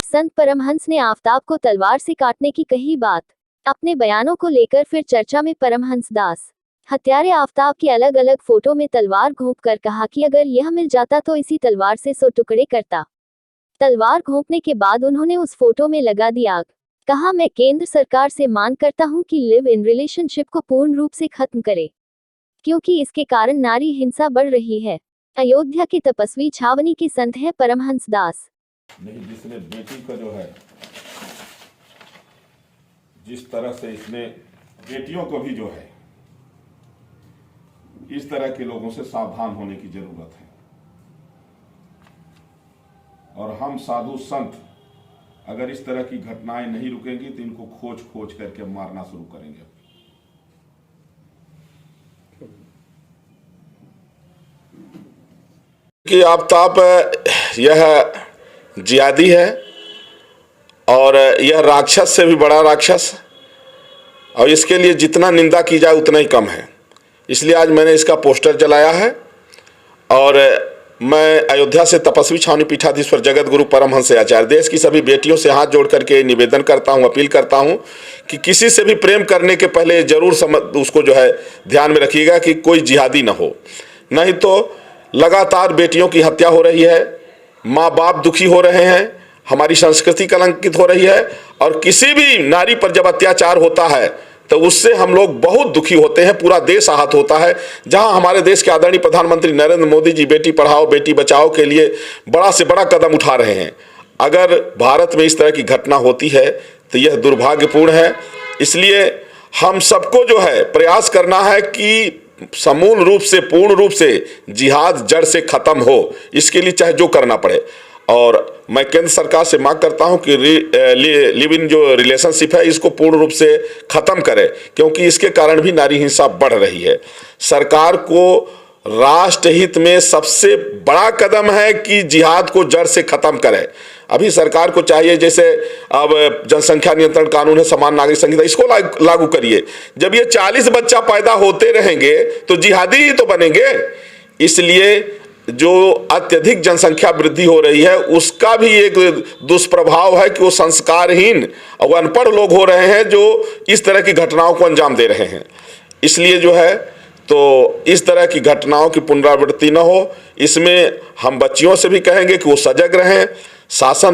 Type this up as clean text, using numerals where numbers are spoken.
संत परमहंस ने आफताब को तलवार से काटने की कही बात। अपने बयानों को लेकर फिर चर्चा में परमहंस दास। हत्यारे आफताब की अलग अलग फोटो में तलवार घोंपकर कहा कि अगर यह मिल जाता तो इसी तलवार से 100 टुकड़े करता। तलवार घोंपने के बाद उन्होंने उस फोटो में लगा दी आग। कहा, मैं केंद्र सरकार से मांग करता हूं कि लिव इन रिलेशनशिप को पूर्ण रूप से खत्म करे, क्योंकि इसके कारण नारी हिंसा बढ़ रही है। अयोध्या के तपस्वी छावनी के संत है परमहंस दास। नहीं, जिसने बेटी का जो है, जिस तरह से इसने बेटियों को भी जो है, इस तरह के लोगों से सावधान होने की जरूरत है। और हम साधु संत अगर इस तरह की घटनाएं नहीं रुकेंगी तो इनको खोज खोज करके मारना शुरू करेंगे। कि आफताब यह जिहादी है और यह राक्षस से भी बड़ा राक्षस, और इसके लिए जितना निंदा की जाए उतना ही कम है। इसलिए आज मैंने इसका पोस्टर जलाया है और मैं अयोध्या से तपस्वी छावनी पीठाधीश्वर जगत गुरु परमहंस आचार्य देश की सभी बेटियों से हाथ जोड़ करके निवेदन करता हूं, अपील करता हूं कि किसी से भी प्रेम करने के पहले जरूर उसको जो है ध्यान में रखिएगा कि कोई जिहादी ना हो। नहीं तो लगातार बेटियों की हत्या हो रही है, माँ बाप दुखी हो रहे हैं, हमारी संस्कृति कलंकित हो रही है। और किसी भी नारी पर जब अत्याचार होता है तो उससे हम लोग बहुत दुखी होते हैं, पूरा देश आहत होता है। जहां हमारे देश के आदरणीय प्रधानमंत्री नरेंद्र मोदी जी बेटी पढ़ाओ बेटी बचाओ के लिए बड़ा से बड़ा कदम उठा रहे हैं, अगर भारत में इस तरह की घटना होती है तो यह दुर्भाग्यपूर्ण है। इसलिए हम सबको जो है प्रयास करना है कि समूल रूप से, पूर्ण रूप से जिहाद जड़ से खत्म हो, इसके लिए चाहे जो करना पड़े। और मैं केंद्र सरकार से मांग करता हूं कि लिव इन जो रिलेशनशिप है इसको पूर्ण रूप से खत्म करे, क्योंकि इसके कारण भी नारी हिंसा बढ़ रही है। सरकार को राष्ट्र हित में सबसे बड़ा कदम है कि जिहाद को जड़ से खत्म करे। अभी सरकार को चाहिए, जैसे अब जनसंख्या नियंत्रण कानून है, समान नागरिक संहिता, इसको लागू करिए। जब ये 40 बच्चा पैदा होते रहेंगे तो जिहादी ही तो बनेंगे। इसलिए जो अत्यधिक जनसंख्या वृद्धि हो रही है उसका भी एक दुष्प्रभाव है कि वो संस्कारहीन और अनपढ़ लोग हो रहे हैं जो इस तरह की घटनाओं को अंजाम दे रहे हैं। इसलिए जो है तो इस तरह की घटनाओं की पुनरावृत्ति न हो, इसमें हम बच्चियों से भी कहेंगे कि वो सजग रहें। शासन